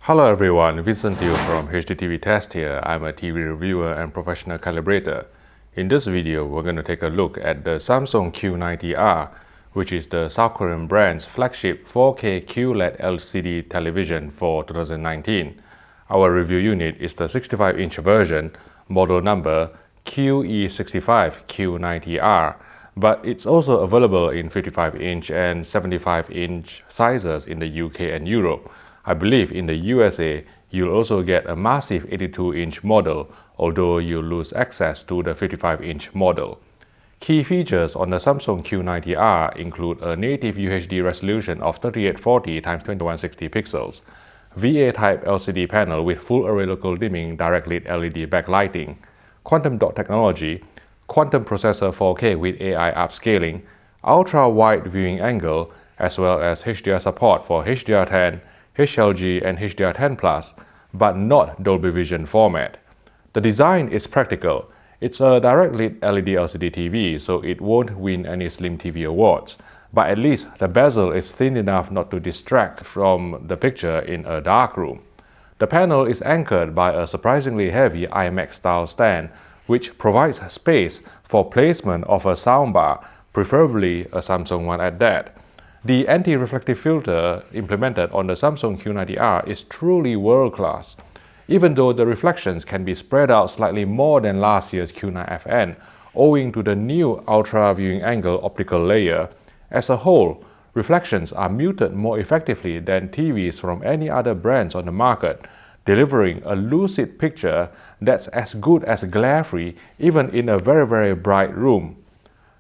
Hello everyone, Vincent Liu from HDTV Test here. I'm a TV reviewer and professional calibrator. In this video, we're going to take a look at the Samsung Q90R, which is the South Korean brand's flagship 4K QLED LCD television for 2019. Our review unit is the 65-inch version, model number QE65Q90R, but it's also available in 55-inch and 75-inch sizes in the UK and Europe. I believe in the USA, you'll also get a massive 82-inch model, although you'll lose access to the 55-inch model. Key features on the Samsung Q90R include a native UHD resolution of 3840x2160 pixels, VA-type LCD panel with full array local dimming direct lit LED backlighting, quantum dot technology, quantum processor 4K with AI upscaling, ultra-wide viewing angle, as well as HDR support for HDR10, HLG and HDR10+, but not Dolby Vision format. The design is practical. It's a direct lit LED LCD TV, so it won't win any Slim TV awards. But at least the bezel is thin enough not to distract from the picture in a dark room. The panel is anchored by a surprisingly heavy IMAX-style stand, which provides space for placement of a soundbar, preferably a Samsung one at that. The anti-reflective filter implemented on the Samsung Q90R is truly world-class. Even though the reflections can be spread out slightly more than last year's Q9FN, owing to the new ultra viewing angle optical layer, as a whole, reflections are muted more effectively than TVs from any other brands on the market, delivering a lucid picture that's as good as glare-free even in a very bright room.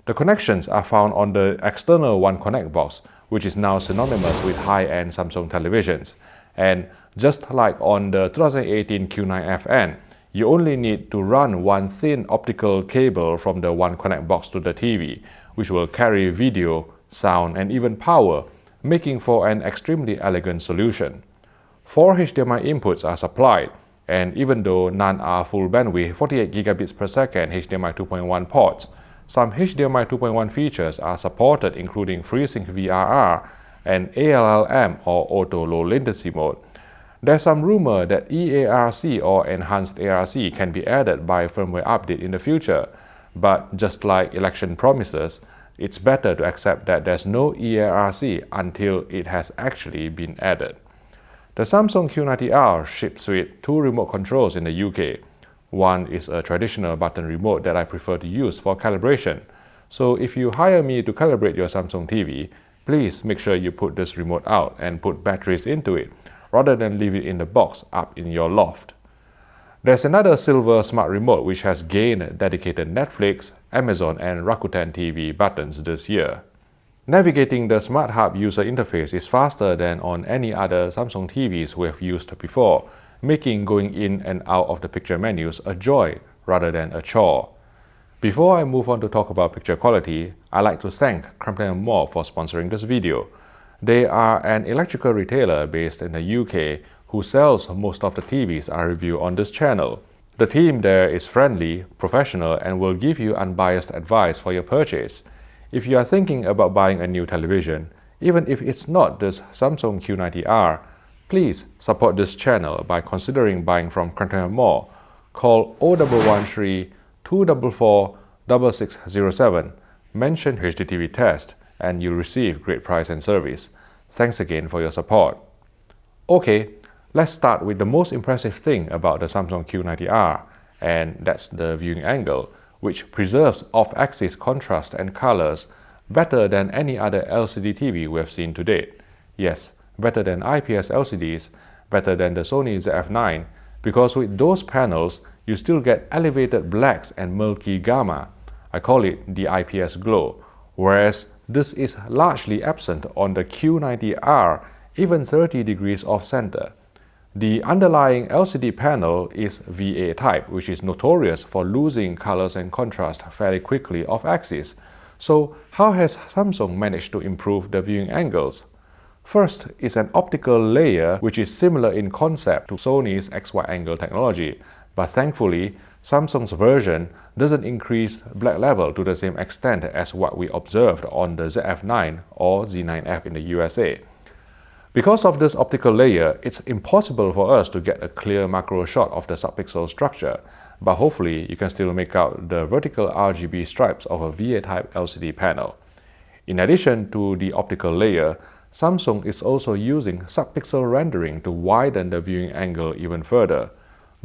The connections are found on the external One Connect box, which is now synonymous with high-end Samsung televisions. And just like on the 2018 Q9FN, you only need to run one thin optical cable from the One Connect box to the TV, which will carry video, sound, and even power, making for an extremely elegant solution. 4 HDMI inputs are supplied, and even though none are full bandwidth 48 gigabits per second HDMI 2.1 ports, some HDMI 2.1 features are supported, including FreeSync VRR and ALLM or Auto Low Latency mode. There's some rumor that EARC or Enhanced ARC can be added by a firmware update in the future, but just like election promises, it's better to accept that there's no EARC until it has actually been added. The Samsung Q90R ships with 2 remote controls in the UK. One is a traditional button remote that I prefer to use for calibration. So if you hire me to calibrate your Samsung TV, please make sure you put this remote out and put batteries into it, rather than leave it in the box up in your loft. There's another silver smart remote which has gained dedicated Netflix, Amazon and Rakuten TV buttons this year. Navigating the Smart Hub user interface is faster than on any other Samsung TVs we have used before, making going in and out of the picture menus a joy rather than a chore. Before I move on to talk about picture quality, I'd like to thank Crampton Mall for sponsoring this video. They are an electrical retailer based in the UK who sells most of the TVs I review on this channel. The team there is friendly, professional, and will give you unbiased advice for your purchase. If you are thinking about buying a new television, even if it's not this Samsung Q90R, please support this channel by considering buying from Crampton Mall. Call 0113 244 6607, mention HDTV Test, and you'll receive great price and service. Thanks again for your support. Okay, let's start with the most impressive thing about the Samsung Q90R, and that's the viewing angle, which preserves off-axis contrast and colors better than any other LCD TV we have seen to date. Yes, better than IPS LCDs, better than the Sony ZF-9, because with those panels, you still get elevated blacks and murky gamma. I call it the IPS glow, whereas this is largely absent on the Q90R, even 30 degrees off-center. The underlying LCD panel is VA type, which is notorious for losing colors and contrast fairly quickly off-axis. So how has Samsung managed to improve the viewing angles? First is an optical layer which is similar in concept to Sony's XY angle technology, but thankfully, Samsung's version doesn't increase black level to the same extent as what we observed on the ZF-9 or Z9F in the USA. Because of this optical layer, it's impossible for us to get a clear macro shot of the subpixel structure, but hopefully you can still make out the vertical RGB stripes of a VA-type LCD panel. In addition to the optical layer, Samsung is also using subpixel rendering to widen the viewing angle even further.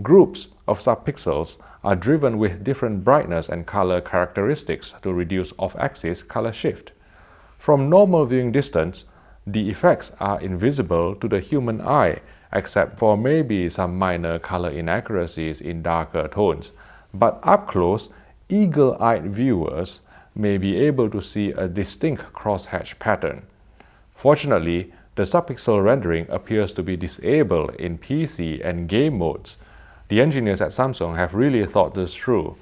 Groups of subpixels are driven with different brightness and color characteristics to reduce off-axis color shift. From normal viewing distance, the effects are invisible to the human eye, except for maybe some minor color inaccuracies in darker tones. But up close, eagle-eyed viewers may be able to see a distinct crosshatch pattern. Fortunately, the subpixel rendering appears to be disabled in PC and game modes. The engineers at Samsung have really thought this through.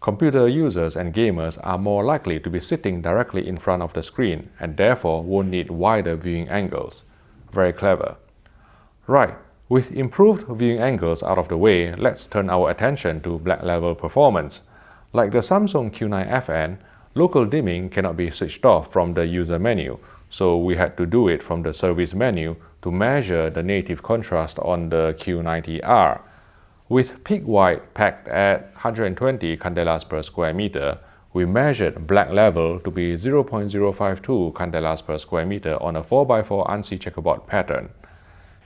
Computer users and gamers are more likely to be sitting directly in front of the screen and therefore won't need wider viewing angles. Very clever. Right, with improved viewing angles out of the way, let's turn our attention to black level performance. Like the Samsung Q90FN, local dimming cannot be switched off from the user menu, so we had to do it from the service menu to measure the native contrast on the Q90R. With peak white packed at 120 candelas per square meter, we measured black level to be 0.052 candelas per square meter on a 4x4 ANSI checkerboard pattern.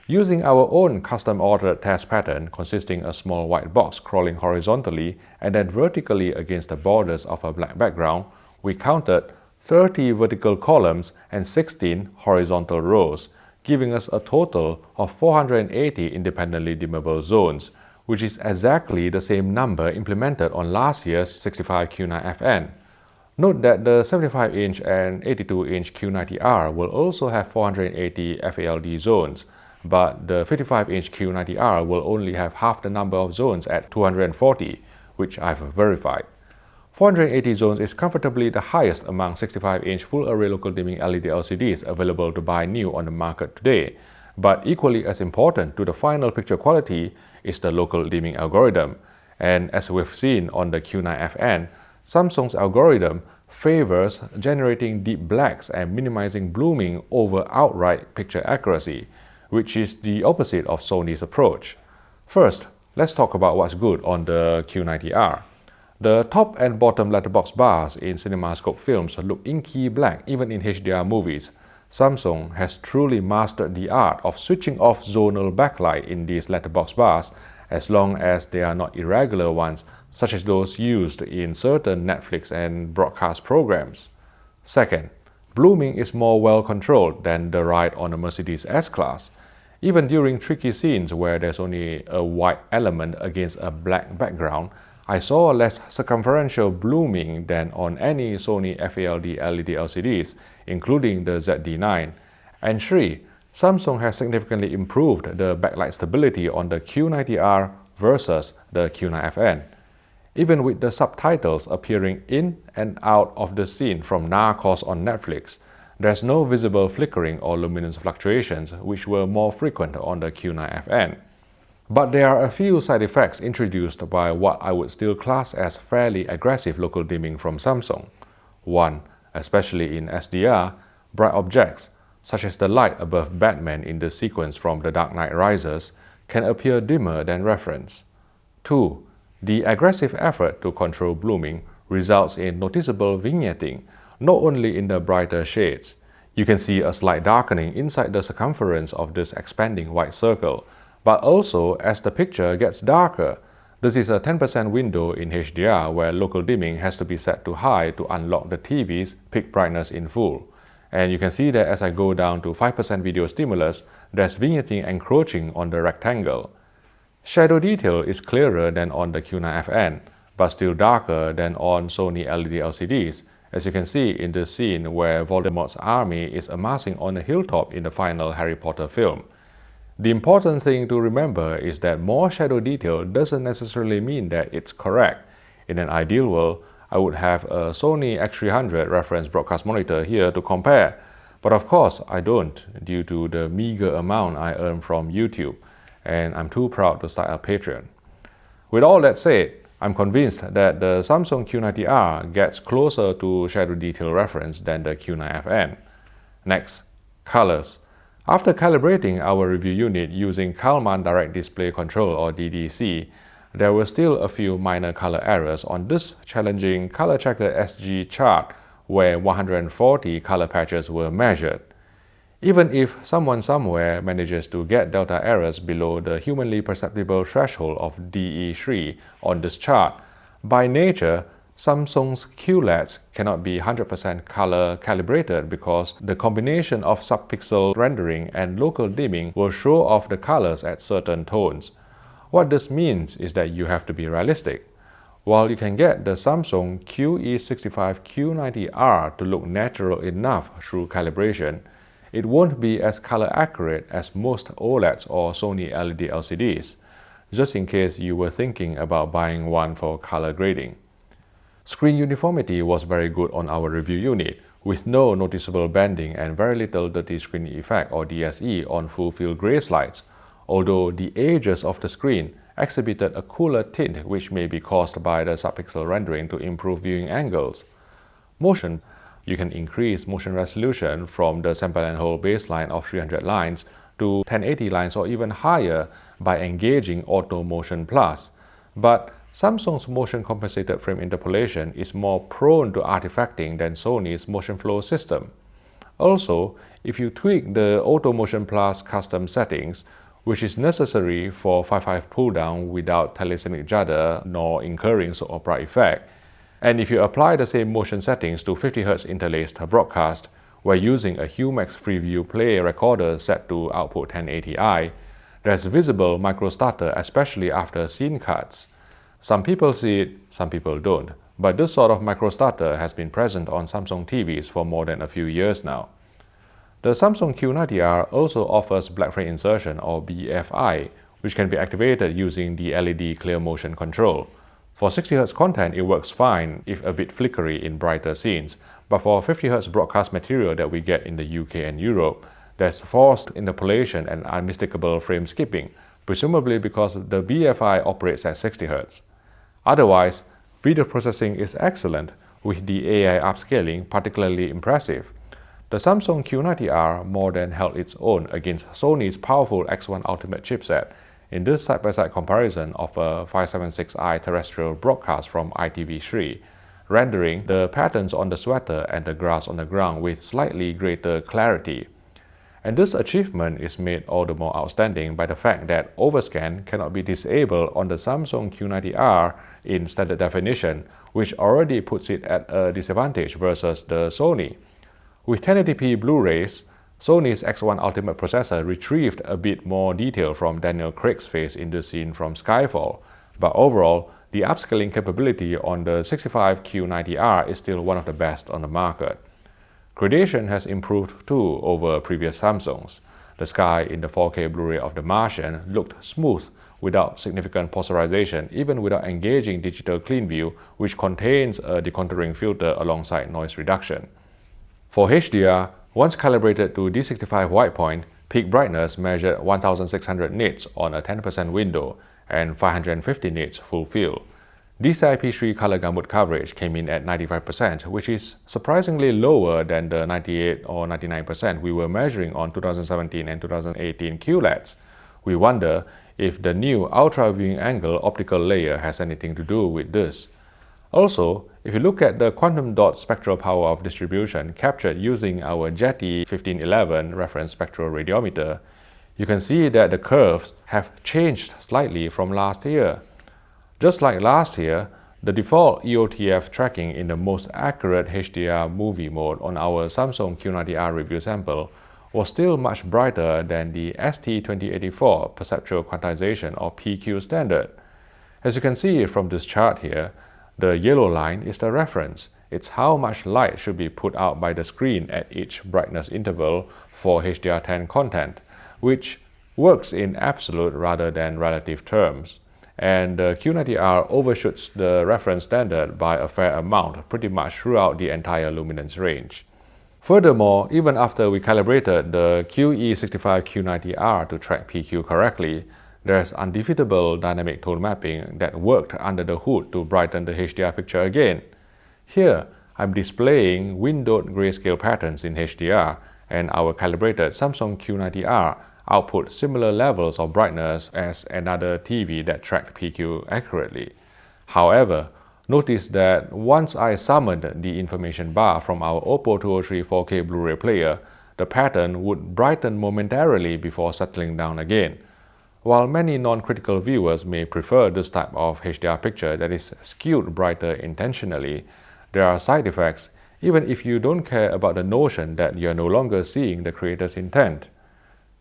Using our own custom-ordered test pattern consisting a small white box scrolling horizontally and then vertically against the borders of a black background, we counted 30 vertical columns and 16 horizontal rows, giving us a total of 480 independently dimmable zones, which is exactly the same number implemented on last year's 65 Q90FN. Note that the 75-inch and 82-inch Q90R will also have 480 FALD zones, but the 55-inch Q90R will only have half the number of zones at 240, which I've verified. 480 zones is comfortably the highest among 65-inch full-array local dimming LED LCDs available to buy new on the market today. But equally as important to the final picture quality is the local dimming algorithm. And as we've seen on the Q90FN, Samsung's algorithm favors generating deep blacks and minimizing blooming over outright picture accuracy, which is the opposite of Sony's approach. First, let's talk about what's good on the Q90R. The top and bottom letterbox bars in CinemaScope films look inky black even in HDR movies. Samsung has truly mastered the art of switching off zonal backlight in these letterbox bars as long as they are not irregular ones such as those used in certain Netflix and broadcast programs. Second, blooming is more well controlled than the ride on a Mercedes S-Class. Even during tricky scenes where there's only a white element against a black background, I saw less circumferential blooming than on any Sony FALD LED LCDs, including the ZD9. And 3. Samsung has significantly improved the backlight stability on the Q90R versus the Q90FN. Even with the subtitles appearing in and out of the scene from Narcos on Netflix, there's no visible flickering or luminance fluctuations, which were more frequent on the Q90FN. But there are a few side effects introduced by what I would still class as fairly aggressive local dimming from Samsung. 1. Especially in SDR, bright objects, such as the light above Batman in the sequence from The Dark Knight Rises, can appear dimmer than reference. 2. The aggressive effort to control blooming results in noticeable vignetting, not only in the brighter shades. You can see a slight darkening inside the circumference of this expanding white circle, but also as the picture gets darker. This is a 10% window in HDR where local dimming has to be set to high to unlock the TV's peak brightness in full. And you can see that as I go down to 5% video stimulus, there's vignetting encroaching on the rectangle. Shadow detail is clearer than on the Q90FN, but still darker than on Sony LED LCDs, as you can see in the scene where Voldemort's army is amassing on a hilltop in the final Harry Potter film. The important thing to remember is that more shadow detail doesn't necessarily mean that it's correct. In an ideal world, I would have a Sony X300 reference broadcast monitor here to compare, but of course I don't due to the meager amount I earn from YouTube, and I'm too proud to start a Patreon. With all that said, I'm convinced that the Samsung Q90R gets closer to shadow detail reference than the Q90FN. Next, colors. After calibrating our review unit using Kalman Direct Display Control or DDC, there were still a few minor color errors on this challenging Color Checker SG chart where 140 color patches were measured. Even if someone somewhere manages to get delta errors below the humanly perceptible threshold of DE3 on this chart, by nature, Samsung's QLEDs cannot be 100% color calibrated because the combination of subpixel rendering and local dimming will show off the colors at certain tones. What this means is that you have to be realistic. While you can get the Samsung QE65 Q90R to look natural enough through calibration, it won't be as color accurate as most OLEDs or Sony LED LCDs, just in case you were thinking about buying one for color grading. Screen uniformity was very good on our review unit, with no noticeable bending and very little dirty screen effect or DSE on full-field gray slides, although the edges of the screen exhibited a cooler tint which may be caused by the subpixel rendering to improve viewing angles. Motion. You can increase motion resolution from the sample and hold baseline of 300 lines to 1080 lines or even higher by engaging Auto Motion Plus. But Samsung's motion compensated frame interpolation is more prone to artifacting than Sony's motion flow system. Also, if you tweak the Auto Motion Plus custom settings, which is necessary for 5.5 pull-down without telesemic judder nor incurring soap opera effect, and if you apply the same motion settings to 50Hz interlaced broadcast, while using a Humax Freeview Play recorder set to output 1080i, there's visible microstutter especially after scene cuts. Some people see it, some people don't, but this sort of microstutter has been present on Samsung TVs for more than a few years now. The Samsung Q90R also offers black frame insertion or BFI, which can be activated using the LED clear motion control. For 60Hz content, it works fine if a bit flickery in brighter scenes, but for 50Hz broadcast material that we get in the UK and Europe, there's forced interpolation and unmistakable frame skipping, presumably because the BFI operates at 60Hz. Otherwise, video processing is excellent, with the AI upscaling particularly impressive. The Samsung Q90R more than held its own against Sony's powerful X1 Ultimate chipset in this side-by-side comparison of a 576i terrestrial broadcast from ITV3, rendering the patterns on the sweater and the grass on the ground with slightly greater clarity. And this achievement is made all the more outstanding by the fact that overscan cannot be disabled on the Samsung Q90R in standard definition, which already puts it at a disadvantage versus the Sony. With 1080p Blu-rays, Sony's X1 Ultimate processor retrieved a bit more detail from Daniel Craig's face in the scene from Skyfall, but overall, the upscaling capability on the 65 Q90R is still one of the best on the market. Gradation has improved too over previous Samsungs. The sky in the 4K Blu-ray of The Martian looked smooth without significant posterization, even without engaging Digital Clean View, which contains a decontouring filter alongside noise reduction. For HDR, once calibrated to D65 white point, peak brightness measured 1600 nits on a 10% window and 550 nits full field. DCI-P3 color gamut coverage came in at 95%, which is surprisingly lower than the 98 or 99% we were measuring on 2017 and 2018 QLEDs. We wonder if the new ultra viewing angle optical layer has anything to do with this. Also, if you look at the quantum dot spectral power of distribution captured using our Jetty 1511 reference spectral radiometer, you can see that the curves have changed slightly from last year. Just like last year, the default EOTF tracking in the most accurate HDR movie mode on our Samsung Q90R review sample was still much brighter than the ST2084 perceptual quantization or PQ standard. As you can see from this chart here, the yellow line is the reference. It's how much light should be put out by the screen at each brightness interval for HDR10 content, which works in absolute rather than relative terms. And the Q90R overshoots the reference standard by a fair amount pretty much throughout the entire luminance range. Furthermore, even after we calibrated the QE65 Q90R to track PQ correctly, there's undefeatable dynamic tone mapping that worked under the hood to brighten the HDR picture again. Here, I'm displaying windowed grayscale patterns in HDR, and our calibrated Samsung Q90R output similar levels of brightness as another TV that tracked PQ accurately. However, notice that once I summoned the information bar from our Oppo 203 4K Blu-ray player, the pattern would brighten momentarily before settling down again. While many non-critical viewers may prefer this type of HDR picture that is skewed brighter intentionally, there are side effects even if you don't care about the notion that you are no longer seeing the creator's intent.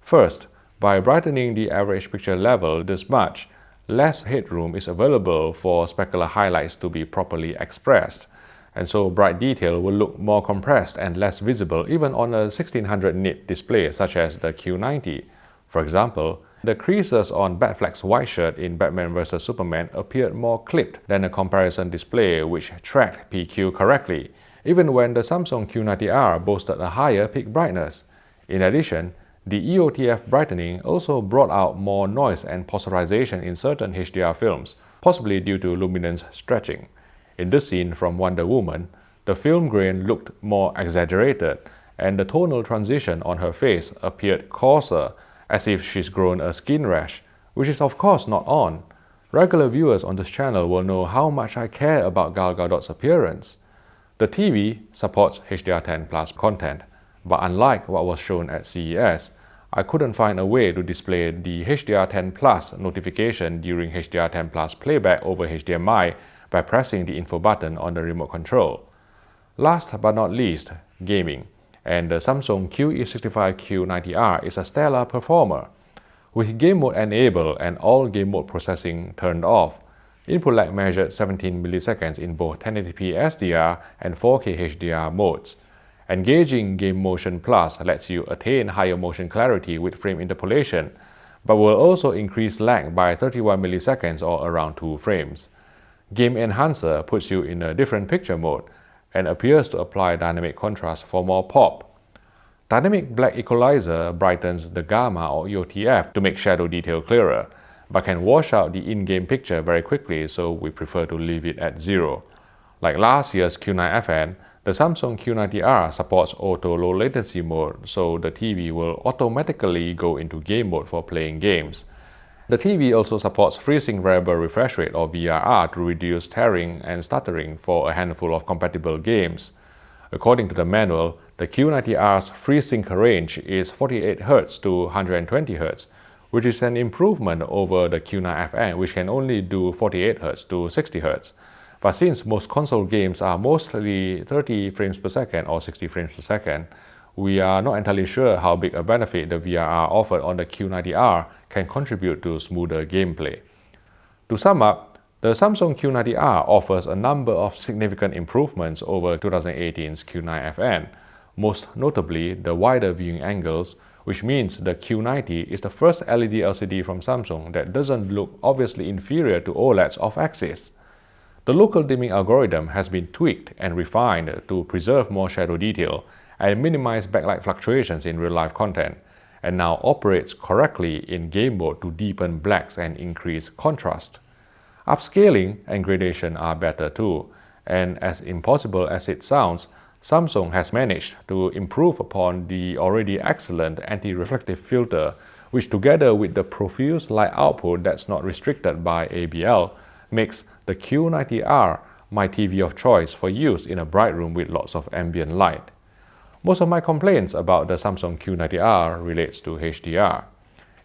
First, by brightening the average picture level this much, less headroom is available for specular highlights to be properly expressed, and so bright detail will look more compressed and less visible even on a 1600 nit display such as the Q90. For example, the creases on Batfleck's white shirt in Batman vs Superman appeared more clipped than a comparison display which tracked PQ correctly, even when the Samsung Q90R boasted a higher peak brightness. In addition, the EOTF brightening also brought out more noise and posterization in certain HDR films, possibly due to luminance stretching. In this scene from Wonder Woman, the film grain looked more exaggerated, and the tonal transition on her face appeared coarser, as if she's grown a skin rash, which is of course not on. Regular viewers on this channel will know how much I care about Gal Gadot's appearance. The TV supports HDR10+ content, but unlike what was shown at CES, I couldn't find a way to display the HDR10+ notification during HDR10+ playback over HDMI by pressing the info button on the remote control. Last but not least, gaming, and the Samsung QE65 Q90R is a stellar performer. With game mode enabled and all game mode processing turned off, input lag measured 17 milliseconds in both 1080p SDR and 4K HDR modes. Engaging Game Motion Plus lets you attain higher motion clarity with frame interpolation, but will also increase lag by 31 milliseconds or around 2 frames. Game Enhancer puts you in a different picture mode and appears to apply dynamic contrast for more pop. Dynamic Black Equalizer brightens the gamma or EOTF to make shadow detail clearer, but can wash out the in-game picture very quickly, so we prefer to leave it at 0. Like last year's Q9FN, the Samsung Q90R supports auto low latency mode, so the TV will automatically go into game mode for playing games. The TV also supports FreeSync Variable Refresh Rate or VRR to reduce tearing and stuttering for a handful of compatible games. According to the manual, the Q90R's FreeSync range is 48Hz to 120Hz, which is an improvement over the Q9FN, which can only do 48Hz to 60Hz. But since most console games are mostly 30 frames per second or 60 frames per second, we are not entirely sure how big a benefit the VRR offered on the Q90R can contribute to smoother gameplay. To sum up, the Samsung Q90R offers a number of significant improvements over 2018's Q9FN, most notably the wider viewing angles, which means the Q90 is the first LED LCD from Samsung that doesn't look obviously inferior to OLEDs off-axis. The local dimming algorithm has been tweaked and refined to preserve more shadow detail and minimize backlight fluctuations in real-life content, and now operates correctly in game mode to deepen blacks and increase contrast. Upscaling and gradation are better too, and as impossible as it sounds, Samsung has managed to improve upon the already excellent anti-reflective filter, which together with the profuse light output that's not restricted by ABL, makes the Q90R my TV of choice for use in a bright room with lots of ambient light. Most of my complaints about the Samsung Q90R relates to HDR.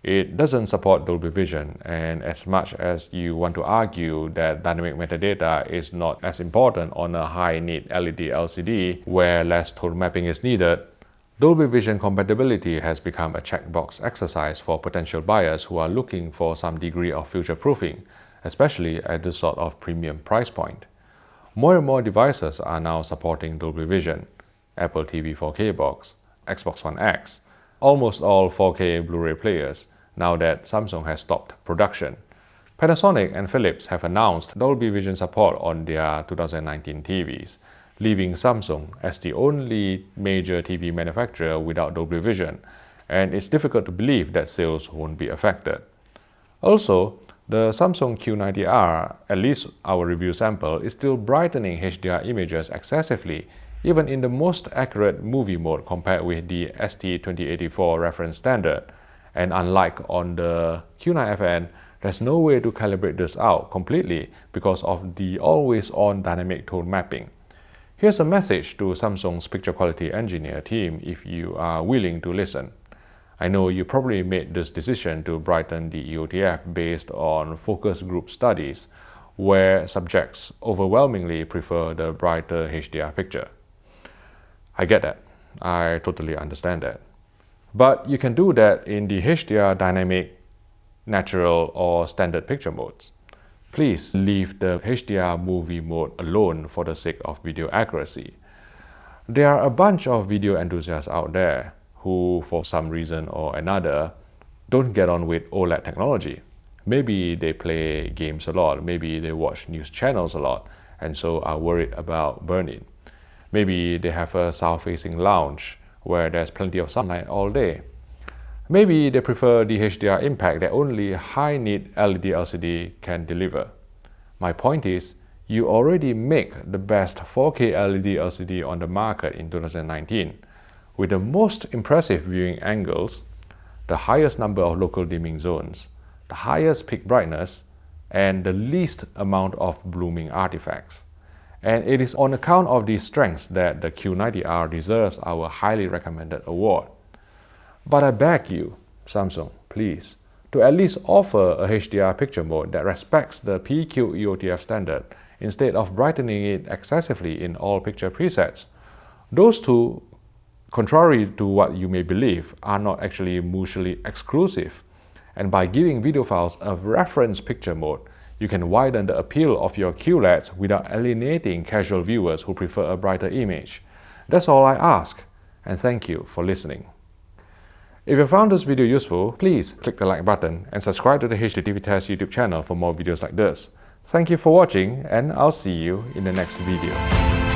It doesn't support Dolby Vision, and as much as you want to argue that dynamic metadata is not as important on a high-nit LED LCD where less tone mapping is needed, Dolby Vision compatibility has become a checkbox exercise for potential buyers who are looking for some degree of future-proofing, especially at this sort of premium price point. More and more devices are now supporting Dolby Vision. Apple TV 4K box, Xbox One X, almost all 4K Blu-ray players, now that Samsung has stopped production. Panasonic and Philips have announced Dolby Vision support on their 2019 TVs, leaving Samsung as the only major TV manufacturer without Dolby Vision, and it's difficult to believe that sales won't be affected. Also, the Samsung Q90R, at least our review sample, is still brightening HDR images excessively, even in the most accurate movie mode compared with the ST2084 reference standard. And unlike on the Q90FN, there's no way to calibrate this out completely because of the always-on dynamic tone mapping. Here's a message to Samsung's picture quality engineer team if you are willing to listen. I know you probably made this decision to brighten the EOTF based on focus group studies, where subjects overwhelmingly prefer the brighter HDR picture. I get that. I totally understand that. But you can do that in the HDR dynamic, natural, or standard picture modes. Please leave the HDR movie mode alone for the sake of video accuracy. There are a bunch of video enthusiasts out there who, for some reason or another, don't get on with OLED technology. Maybe they play games a lot, maybe they watch news channels a lot, and so are worried about burn-in. Maybe they have a south-facing lounge where there's plenty of sunlight all day. Maybe they prefer the HDR impact that only high-nit LED LCD can deliver. My point is, you already make the best 4K LED LCD on the market in 2019, with the most impressive viewing angles, the highest number of local dimming zones, the highest peak brightness, and the least amount of blooming artifacts. And it is on account of these strengths that the Q90R deserves our highly recommended award. But I beg you, Samsung, please, to at least offer a HDR picture mode that respects the PQ EOTF standard instead of brightening it excessively in all picture presets. Those two, contrary to what you may believe, are not actually mutually exclusive. And by giving video files a reference picture mode, you can widen the appeal of your QLEDs without alienating casual viewers who prefer a brighter image. That's all I ask, and thank you for listening. If you found this video useful, please click the like button and subscribe to the HDTV Test YouTube channel for more videos like this. Thank you for watching, and I'll see you in the next video.